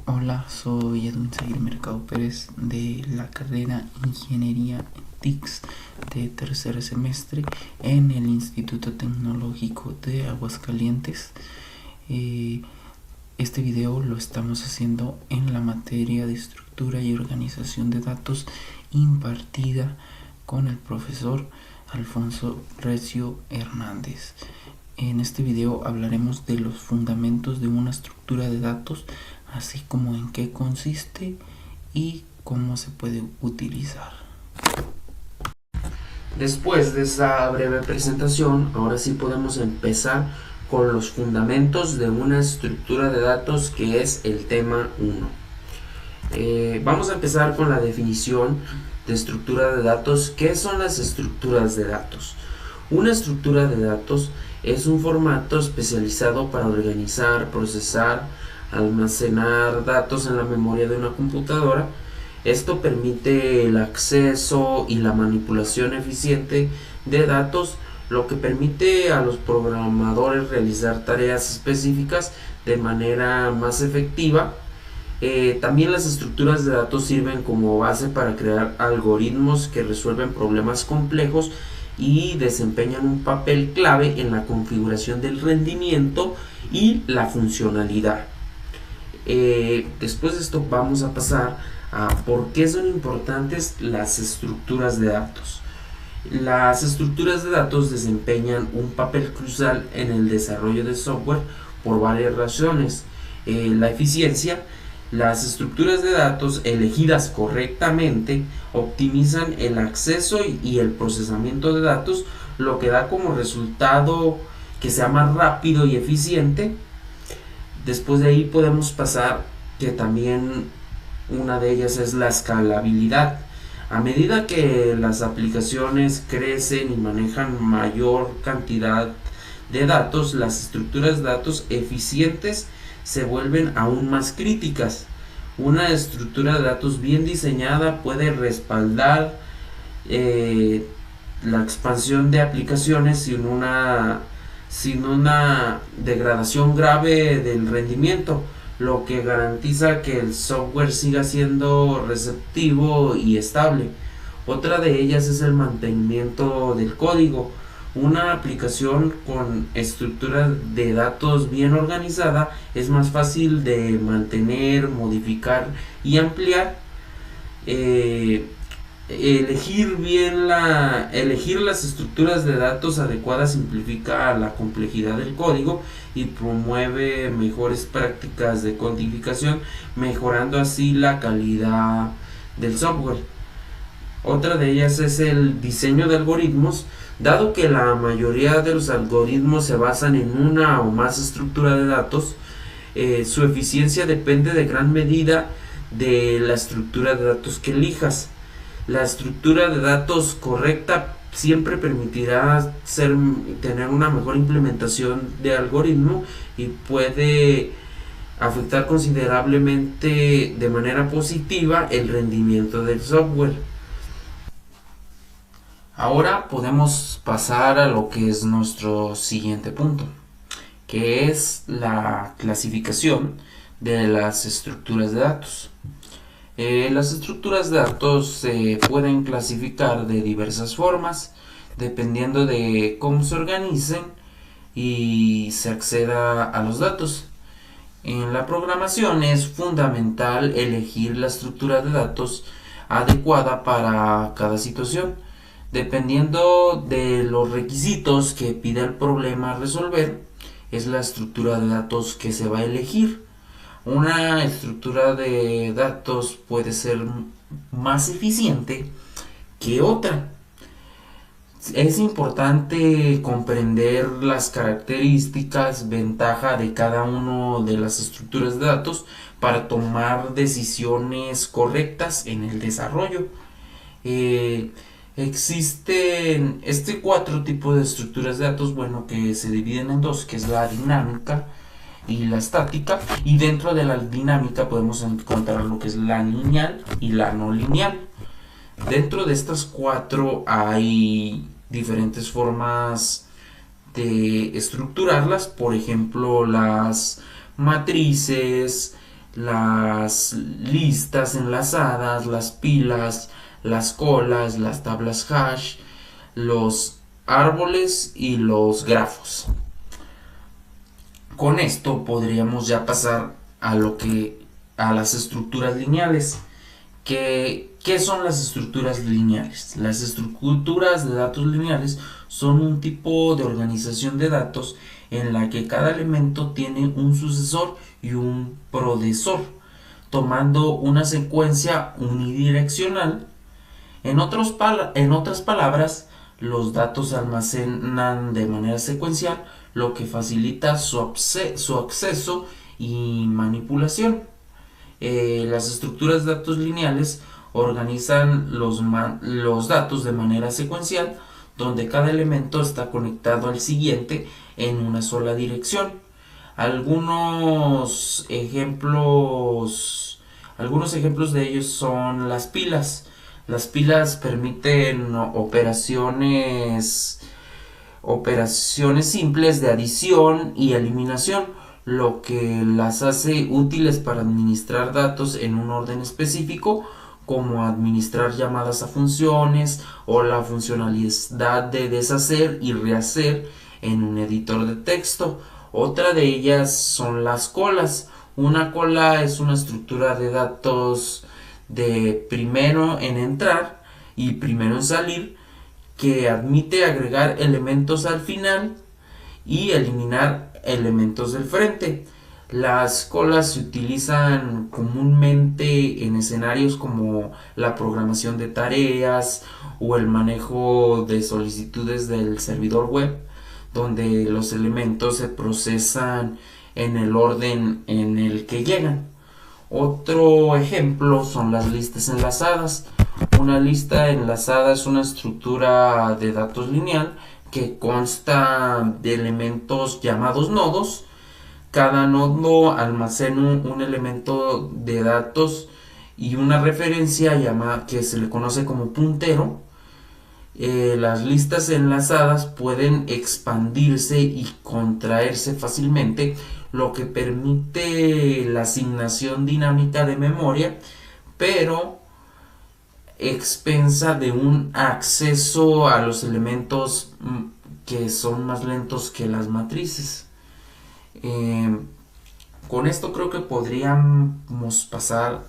Hola, soy Edwin Zaguirre Mercado Pérez de la carrera Ingeniería en TICS de tercer semestre en el Instituto Tecnológico de Aguascalientes. Este video lo estamos haciendo en la materia de estructura y organización de datos impartida con el profesor Alfonso Recio Hernández. En este video hablaremos de los fundamentos de una estructura de datos, así como en qué consiste y cómo se puede utilizar. Después de esa breve presentación, ahora sí podemos empezar con los fundamentos de una estructura de datos, que es el tema 1. Vamos a empezar con la definición de estructura de datos. ¿Qué son las estructuras de datos? Una estructura de datos es un formato especializado para organizar, procesar, almacenar datos en la memoria de una computadora. Esto permite el acceso y la manipulación eficiente de datos, lo que permite a los programadores realizar tareas específicas de manera más efectiva. También las estructuras de datos sirven como base para crear algoritmos que resuelven problemas complejos y desempeñan un papel clave en la configuración del rendimiento y la funcionalidad. Después de esto vamos a pasar a por qué son importantes las estructuras de datos. Las estructuras de datos desempeñan un papel crucial en el desarrollo de software por varias razones. La eficiencia. Las estructuras de datos elegidas correctamente optimizan el acceso y el procesamiento de datos, lo que da como resultado que sea más rápido y eficiente. Después de ahí podemos pasar que también una de ellas es la escalabilidad. A medida que las aplicaciones crecen y manejan mayor cantidad de datos, las estructuras de datos eficientes se vuelven aún más críticas. Una estructura de datos bien diseñada puede respaldar la expansión de aplicaciones sin una degradación grave del rendimiento, lo que garantiza que el software siga siendo receptivo y estable. Otra de ellas es el mantenimiento del código. Una aplicación con estructura de datos bien organizada es más fácil de mantener, modificar y ampliar. Elegir las estructuras de datos adecuadas simplifica la complejidad del código y promueve mejores prácticas de codificación, mejorando así la calidad del software. Otra de ellas es el diseño de algoritmos. Dado que la mayoría de los algoritmos se basan en una o más estructuras de datos, su eficiencia depende de gran medida de la estructura de datos que elijas. La estructura de datos correcta siempre permitirá tener una mejor implementación de algoritmo y puede afectar considerablemente de manera positiva el rendimiento del software. Ahora podemos pasar a lo que es nuestro siguiente punto, que es la clasificación de las estructuras de datos. Las estructuras de datos se pueden clasificar de diversas formas, dependiendo de cómo se organicen y se acceda a los datos. En la programación es fundamental elegir la estructura de datos adecuada para cada situación. Dependiendo de los requisitos que pide el problema a resolver, es la estructura de datos que se va a elegir. Una estructura de datos puede ser más eficiente que otra. Es importante comprender las características, ventaja de cada una de las estructuras de datos para tomar decisiones correctas en el desarrollo. Existen cuatro tipos de estructuras de datos, que se dividen en dos, que es la dinámica y la estática, y dentro de la dinámica podemos encontrar lo que es la lineal y la no lineal. Dentro de estas cuatro hay diferentes formas de estructurarlas, por ejemplo las matrices, las listas enlazadas, las pilas, las colas, las tablas hash, los árboles y los grafos. Con esto podríamos ya pasar a las estructuras lineales. ¿Qué son las estructuras lineales? Las estructuras de datos lineales son un tipo de organización de datos en la que cada elemento tiene un sucesor y un predecesor, tomando una secuencia unidireccional. En otras palabras, los datos se almacenan de manera secuencial, lo que facilita su acceso y manipulación. Las estructuras de datos lineales organizan los datos de manera secuencial, donde cada elemento está conectado al siguiente en una sola dirección. Algunos ejemplos de ellos son las pilas. Las pilas permiten operaciones simples de adición y eliminación, lo que las hace útiles para administrar datos en un orden específico, como administrar llamadas a funciones o la funcionalidad de deshacer y rehacer en un editor de texto. Otra de ellas son las colas. Una cola es una estructura de datos de primero en entrar y primero en salir, que admite agregar elementos al final y eliminar elementos del frente. Las colas se utilizan comúnmente en escenarios como la programación de tareas o el manejo de solicitudes del servidor web, donde los elementos se procesan en el orden en el que llegan. Otro ejemplo son las listas enlazadas. Una lista enlazada es una estructura de datos lineal que consta de elementos llamados nodos. Cada nodo almacena un elemento de datos y una referencia que se le conoce como puntero. Las listas enlazadas pueden expandirse y contraerse fácilmente, lo que permite la asignación dinámica de memoria, pero expensa de un acceso a los elementos que son más lentos que las matrices. Con esto creo que podríamos pasar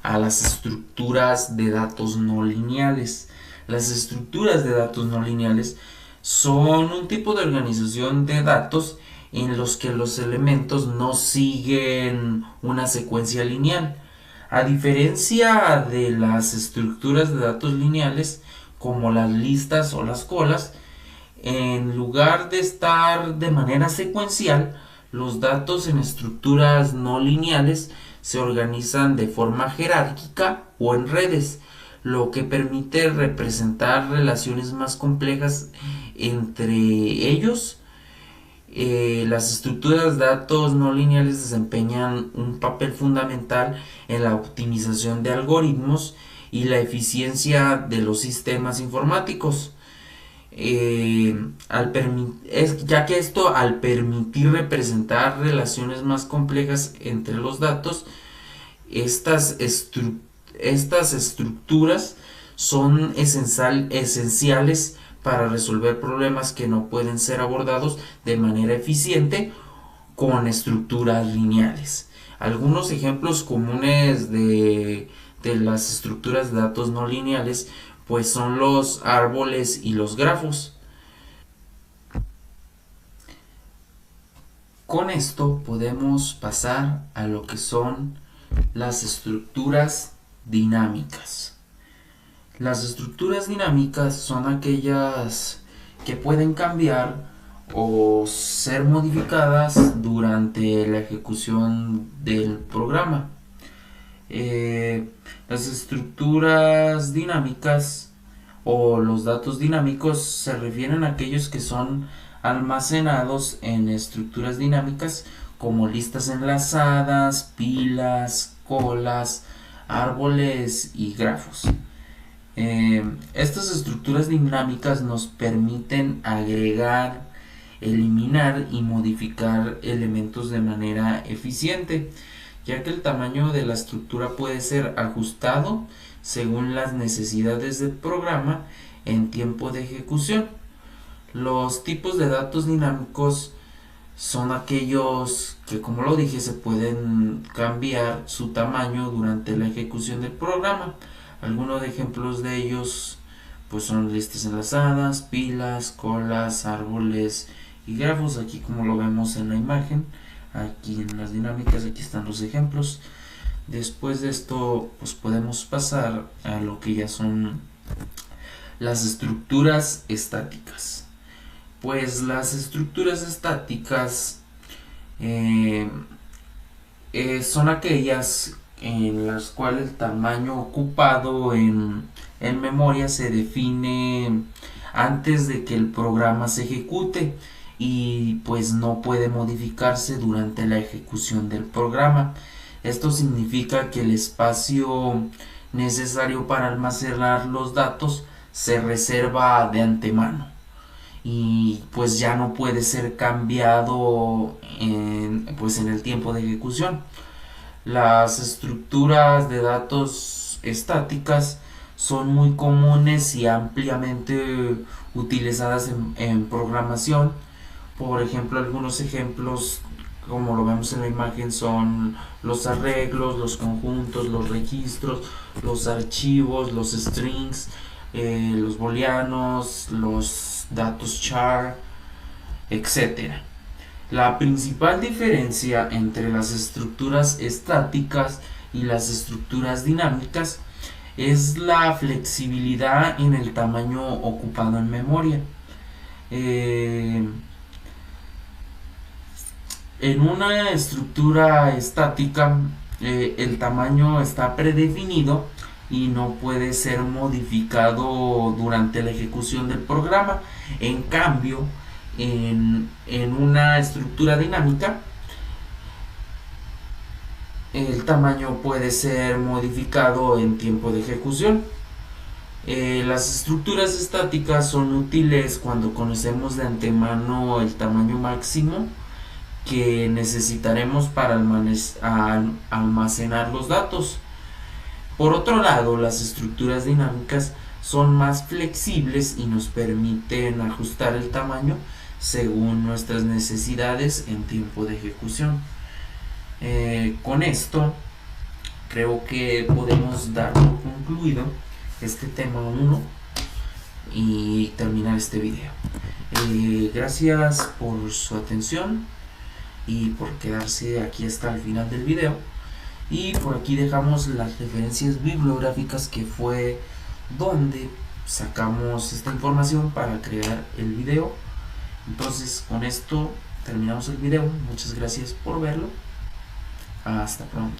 a las estructuras de datos no lineales. Las estructuras de datos no lineales son un tipo de organización de datos en los que los elementos no siguen una secuencia lineal. A diferencia de las estructuras de datos lineales, como las listas o las colas, en lugar de estar de manera secuencial, los datos en estructuras no lineales se organizan de forma jerárquica o en redes, lo que permite representar relaciones más complejas entre ellos. Las estructuras de datos no lineales desempeñan un papel fundamental en la optimización de algoritmos y la eficiencia de los sistemas informáticos, ya que esto, al permitir representar relaciones más complejas entre los datos, estas estructuras son esenciales para resolver problemas que no pueden ser abordados de manera eficiente con estructuras lineales. Algunos ejemplos comunes de las estructuras de datos no lineales pues son los árboles y los grafos. Con esto podemos pasar a lo que son las estructuras dinámicas. Las estructuras dinámicas son aquellas que pueden cambiar o ser modificadas durante la ejecución del programa. Las estructuras dinámicas o los datos dinámicos se refieren a aquellos que son almacenados en estructuras dinámicas como listas enlazadas, pilas, colas, árboles y grafos. Estas estructuras dinámicas nos permiten agregar, eliminar y modificar elementos de manera eficiente, ya que el tamaño de la estructura puede ser ajustado según las necesidades del programa en tiempo de ejecución. Los tipos de datos dinámicos son aquellos que, como lo dije, se pueden cambiar su tamaño durante la ejecución del programa. Algunos de ejemplos de ellos pues son listas enlazadas, pilas, colas, árboles y grafos, aquí como lo vemos en la imagen. Aquí en las dinámicas, aquí están los ejemplos. Después de esto pues podemos pasar a lo que ya son las estructuras estáticas. Pues las estructuras estáticas son aquellas en las cuales el tamaño ocupado en memoria se define antes de que el programa se ejecute y pues no puede modificarse durante la ejecución del programa. Esto significa que el espacio necesario para almacenar los datos se reserva de antemano y pues ya no puede ser cambiado en el tiempo de ejecución. Las estructuras de datos estáticas son muy comunes y ampliamente utilizadas en programación. Por ejemplo, algunos ejemplos como lo vemos en la imagen son los arreglos, los conjuntos, los registros, los archivos, los strings, los booleanos, los datos char, etc. La principal diferencia entre las estructuras estáticas y las estructuras dinámicas es la flexibilidad en el tamaño ocupado en memoria. En una estructura estática, el tamaño está predefinido y no puede ser modificado durante la ejecución del programa. En cambio, en una estructura dinámica, el tamaño puede ser modificado en tiempo de ejecución. Las estructuras estáticas son útiles cuando conocemos de antemano el tamaño máximo que necesitaremos para almacenar los datos. Por otro lado, las estructuras dinámicas son más flexibles y nos permiten ajustar el tamaño según nuestras necesidades en tiempo de ejecución. Con esto creo que podemos dar por concluido este tema 1 y terminar este video. Gracias por su atención y por quedarse aquí hasta el final del video, y por aquí dejamos las referencias bibliográficas que fue donde sacamos esta información para crear el video. Entonces con esto terminamos el video. Muchas gracias por verlo. Hasta pronto.